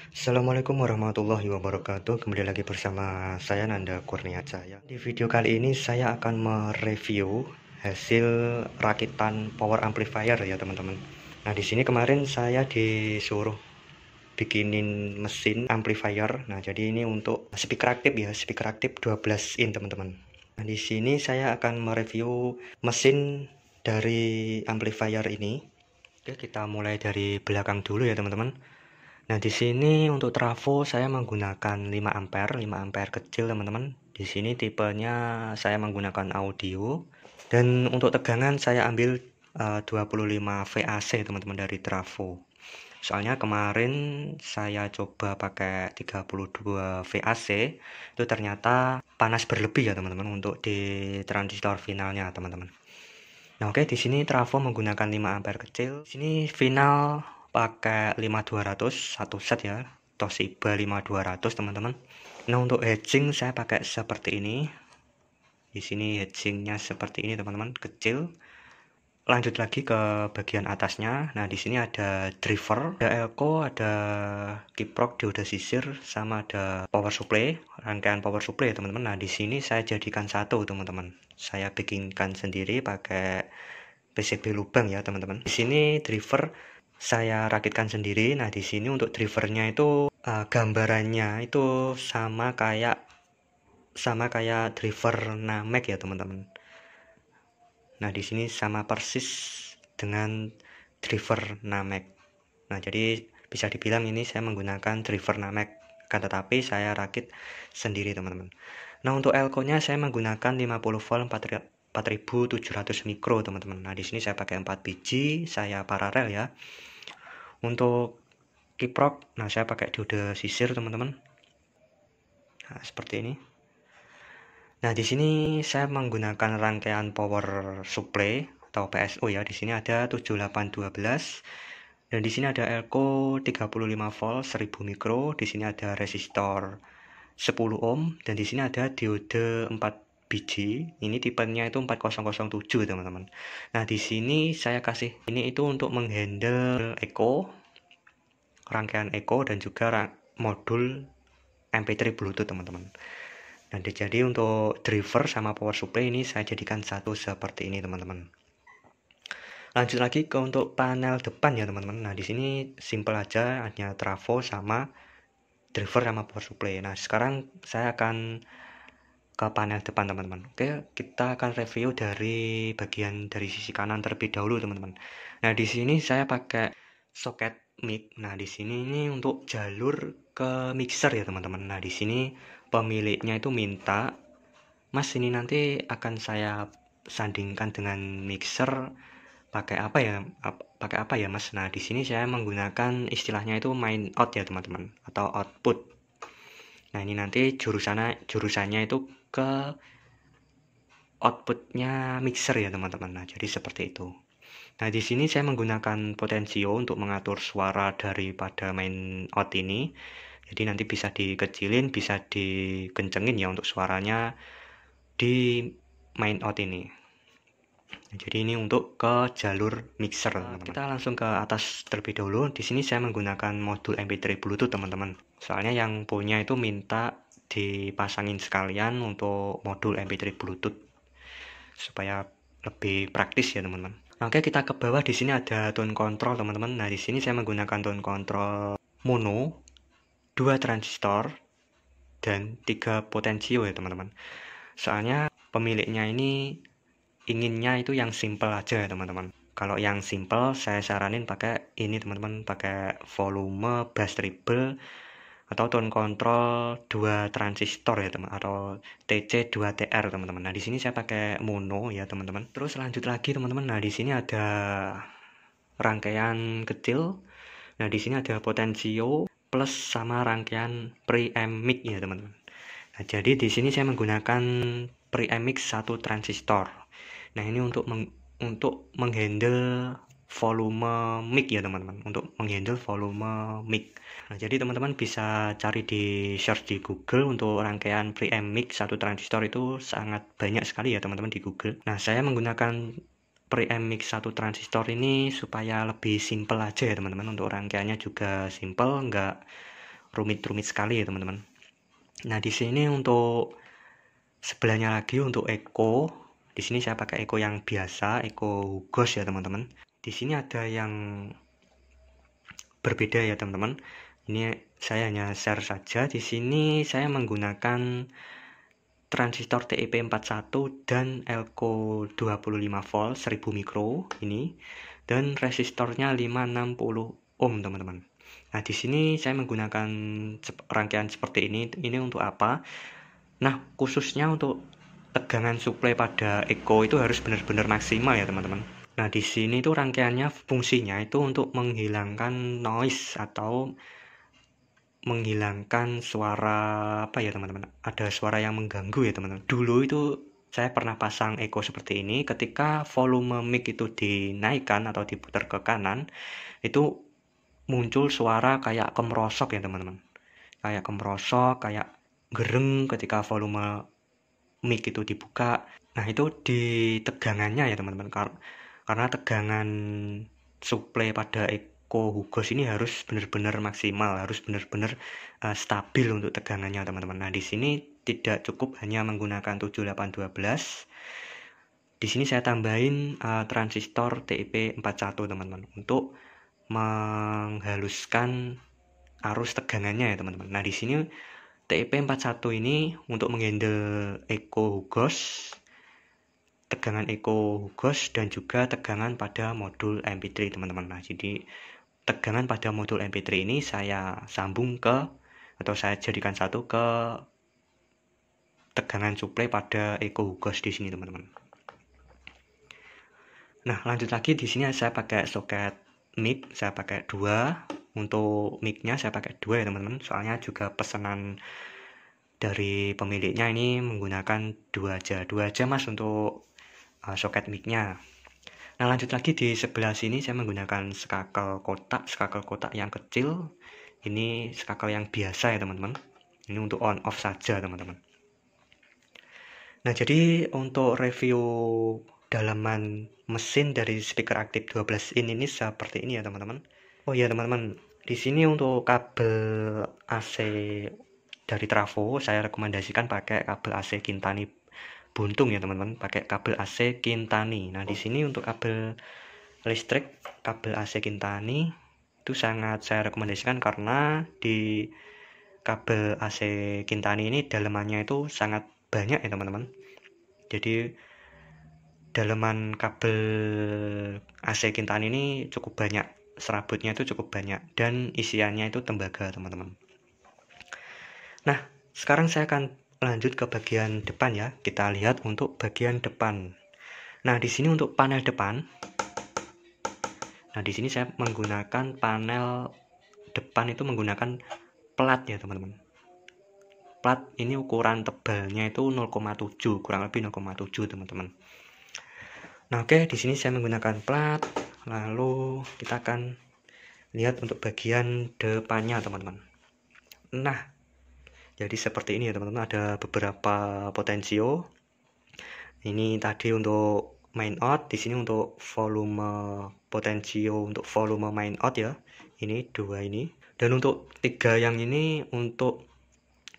Assalamualaikum warahmatullahi wabarakatuh. Kembali lagi bersama saya Nanda Kurnia Cahya. Di video kali ini saya akan mereview hasil rakitan power amplifier ya teman-teman. Nah di sini kemarin saya disuruh bikinin mesin amplifier. Nah jadi ini untuk speaker aktif ya, speaker aktif 12 in teman-teman. Nah di sini saya akan mereview mesin dari amplifier ini. Oke, kita mulai dari belakang dulu ya teman-teman. Nah, di sini untuk trafo saya menggunakan 5 ampere, 5 ampere kecil, teman-teman. Di sini tipenya saya menggunakan audio dan untuk tegangan saya ambil 25 VAC, teman-teman, dari trafo. Soalnya kemarin saya coba pakai 32 VAC, itu ternyata panas berlebih ya, teman-teman, untuk di transistor finalnya, teman-teman. Nah, oke, di sini trafo menggunakan 5 ampere kecil. Di sini final pakai 5200 satu set ya, Toshiba 5200 teman-teman. Nah untuk hedging saya pakai seperti ini. Di sini hedgingnya seperti ini teman-teman, kecil. Lanjut lagi ke bagian atasnya. Nah di sini ada driver, ada elko, ada kiprok dioda sisir, sama ada power supply, rangkaian power supply teman-teman. Nah di sini saya jadikan satu teman-teman. Saya bikinkan sendiri pakai PCB lubang ya teman-teman. Di sini driver saya rakitkan sendiri. Nah di sini untuk drivernya itu gambarannya itu sama kayak driver Namek ya teman-teman. Nah di sini sama persis dengan driver Namek. Nah jadi bisa dibilang ini saya menggunakan driver Namek, kan tetapi saya rakit sendiri teman-teman. Nah untuk elko-nya saya menggunakan 50 volt 4700 mikro teman-teman. Nah di sini saya pakai 4 biji, saya paralel ya. Untuk kiprok, nah saya pakai dioda sisir teman-teman. Nah seperti ini. Nah di sini saya menggunakan rangkaian power supply atau PSO ya. Di sini ada 7812 dan di sini ada elko 35 volt 1000 mikro. Di sini ada resistor 10 ohm dan di sini ada diode 4 biji. Ini tipenya itu 4007 teman-teman. Nah di sini saya kasih ini itu untuk menghandle echo, rangkaian echo dan juga modul MP3 Bluetooth teman-teman. Nah jadi untuk driver sama power supply ini saya jadikan satu seperti ini teman-teman. Lanjut lagi ke untuk panel depan ya teman-teman. Nah di sini simple aja, hanya trafo sama driver sama power supply. Nah sekarang saya akan ke panel depan teman-teman. Oke, kita akan review dari bagian dari sisi kanan terlebih dahulu teman-teman. Nah di sini saya pakai soket mic. Nah di sini ini untuk jalur ke mixer ya teman-teman. Nah di sini pemiliknya itu minta, Mas ini nanti akan saya sandingkan dengan mixer pakai apa ya? Pakai apa ya Mas? Nah di sini saya menggunakan istilahnya itu main out ya teman-teman, atau output. Nah ini nanti jurusannya itu ke outputnya mixer ya teman-teman. Nah jadi seperti itu. Nah di sini saya menggunakan potensio untuk mengatur suara daripada main out ini. Jadi nanti bisa dikecilin, bisa dikencengin ya untuk suaranya di main out ini. Nah, jadi ini untuk ke jalur mixer teman-teman. Kita langsung ke atas terlebih dahulu. Di sini saya menggunakan modul MP3 Bluetooth teman-teman. Soalnya yang punya itu minta dipasangin sekalian untuk modul MP3 Bluetooth supaya lebih praktis ya teman-teman. Oke, kita ke bawah. Di sini ada tone control teman-teman. Nah di sini saya menggunakan tone control mono, 2 transistor dan 3 potensio ya teman-teman. Soalnya pemiliknya ini inginnya itu yang simple aja ya teman-teman. Kalau yang simple saya saranin pakai ini teman-teman, pakai volume bass treble atau tone control 2 transistor ya teman, atau TC2TR teman-teman. Nah di sini saya pakai mono ya teman-teman. Terus lanjut lagi teman-teman. Nah di sini ada rangkaian kecil. Nah di sini ada potensio plus sama rangkaian preamp mic ya teman-teman. Nah jadi di sini saya menggunakan preamp mic 1 transistor. Nah ini untuk menghandle volume mic ya teman-teman, untuk menghandle volume mic. Nah jadi teman-teman bisa cari di search di Google untuk rangkaian preamp mic 1 transistor, itu sangat banyak sekali ya teman-teman di Google. Nah saya menggunakan preamp mic 1 transistor ini supaya lebih simple aja ya teman-teman. Untuk rangkaiannya juga simple, enggak rumit-rumit sekali ya teman-teman. Nah di sini untuk sebelahnya lagi untuk echo, di sini saya pakai echo yang biasa, echo Hugos ya teman-teman. Di sini ada yang berbeda ya teman-teman. Ini saya hanya share saja. Di sini saya menggunakan transistor TIP41 dan Elco 25 volt 1000 mikro ini, dan resistornya 560 ohm teman-teman. Nah di sini saya menggunakan rangkaian seperti ini. Ini untuk apa? Nah khususnya untuk tegangan suplai pada echo itu harus benar-benar maksimal ya teman-teman. Nah di sini tuh rangkaiannya fungsinya itu untuk menghilangkan noise atau menghilangkan suara apa ya teman-teman, ada suara yang mengganggu ya teman-teman. Dulu itu saya pernah pasang echo seperti ini, ketika volume mic itu dinaikkan atau diputar ke kanan, itu muncul suara kayak kemerosok ya teman-teman, kayak kemerosok, kayak gereng ketika volume mic itu dibuka. Nah itu di tegangannya ya teman-teman, karena tegangan suplai pada echo Hugos ini harus benar-benar maksimal, harus benar-benar stabil untuk tegangannya teman-teman. Nah di sini tidak cukup hanya menggunakan 7812. Di sini saya tambahin transistor TIP41 teman-teman untuk menghaluskan arus tegangannya ya teman-teman. Nah di sini TIP41 ini untuk menghandle echo Hugos, tegangan echo Hugos, dan juga tegangan pada modul MP3 teman-teman. Nah jadi tegangan pada modul MP3 ini saya sambung ke, atau saya jadikan satu ke tegangan suplai pada echo Hugos di sini teman-teman. Nah lanjut lagi, di sini saya pakai soket mic, saya pakai 2. Untuk mic-nya saya pakai 2 ya teman-teman, soalnya juga pesanan dari pemiliknya ini menggunakan 2 aja mas untuk soket mic-nya. Nah lanjut lagi, di sebelah sini saya menggunakan skakel kotak yang kecil. Ini skakel yang biasa ya teman-teman, ini untuk on off saja teman-teman. Nah jadi untuk review dalaman mesin dari speaker aktif 12 in ini seperti ini ya teman-teman. Oh iya teman-teman, di sini untuk kabel AC dari trafo saya rekomendasikan pakai kabel AC Kintani buntung ya teman-teman, pakai kabel AC Kintani. Nah di sini untuk kabel listrik, kabel AC Kintani itu sangat saya rekomendasikan, karena di kabel AC Kintani ini dalamannya itu sangat banyak ya teman-teman. Jadi dalaman kabel AC Kintani ini cukup banyak, serabutnya itu cukup banyak, dan isiannya itu tembaga teman-teman. Nah sekarang saya akan lanjut ke bagian depan ya. Kita lihat untuk bagian depan. Nah di sini untuk panel depan, nah di sini saya menggunakan panel depan itu menggunakan plat ya teman-teman. Plat ini ukuran tebalnya itu 0,7, kurang lebih 0,7 teman-teman. Nah oke, di sini saya menggunakan plat. Lalu kita akan lihat untuk bagian depannya teman-teman. Nah jadi seperti ini ya teman-teman, ada beberapa potensio. Ini tadi untuk main out, di sini untuk volume potensio untuk volume main out ya. Ini 2 ini. Dan untuk 3 yang ini untuk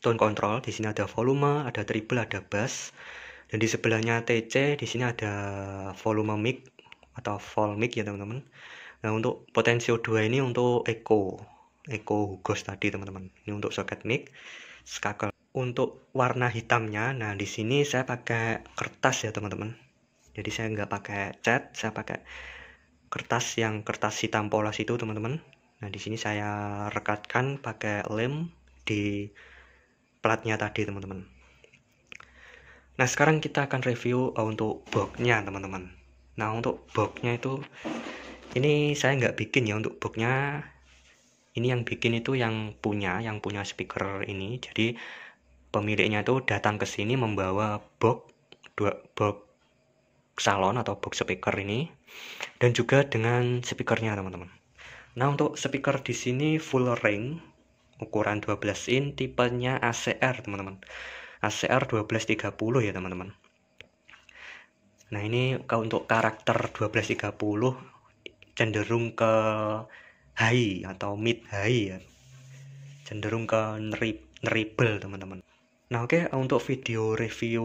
tone control. Di sini ada volume, ada treble, ada bass. Dan di sebelahnya TC, di sini ada volume mic atau vol mic ya teman-teman. Nah untuk potensio 2 ini untuk echo Hugos tadi teman-teman. Ini untuk soket mic, skakel. Untuk warna hitamnya, nah di sini saya pakai kertas ya teman-teman. Jadi saya nggak pakai cat, saya pakai kertas hitam polos itu teman-teman. Nah di sini saya rekatkan pakai lem di platnya tadi teman-teman. Nah sekarang kita akan review untuk boxnya teman-teman. Nah untuk boxnya itu, ini saya nggak bikin ya untuk boxnya. Ini yang bikin itu yang punya speaker ini. Jadi pemiliknya itu datang ke sini membawa box salon atau box speaker ini, dan juga dengan speakernya teman-teman. Nah untuk speaker di sini full range, ukuran 12 in, tipenya ACR teman-teman. ACR 1230 ya teman-teman. Nah ini kalau untuk karakter 1230 cenderung ke high atau mid high ya. cenderung ke neribel teman-teman. Nah oke, untuk video review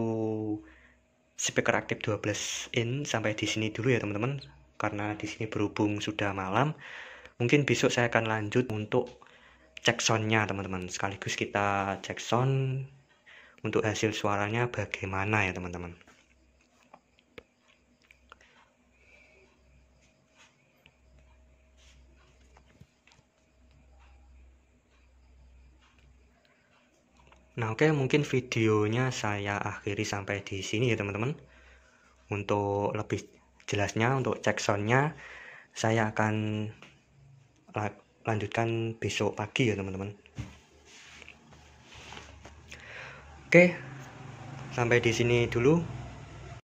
speaker aktif 12 in sampai di sini dulu ya teman-teman, karena di sini berhubung sudah malam, mungkin besok saya akan lanjut untuk cek soundnya teman-teman, sekaligus kita cek sound untuk hasil suaranya bagaimana ya teman-teman. Nah oke, mungkin videonya saya akhiri sampai di sini ya teman-teman. Untuk lebih jelasnya, untuk cek soundnya saya akan lanjutkan besok pagi ya teman-teman. Oke, sampai di sini dulu.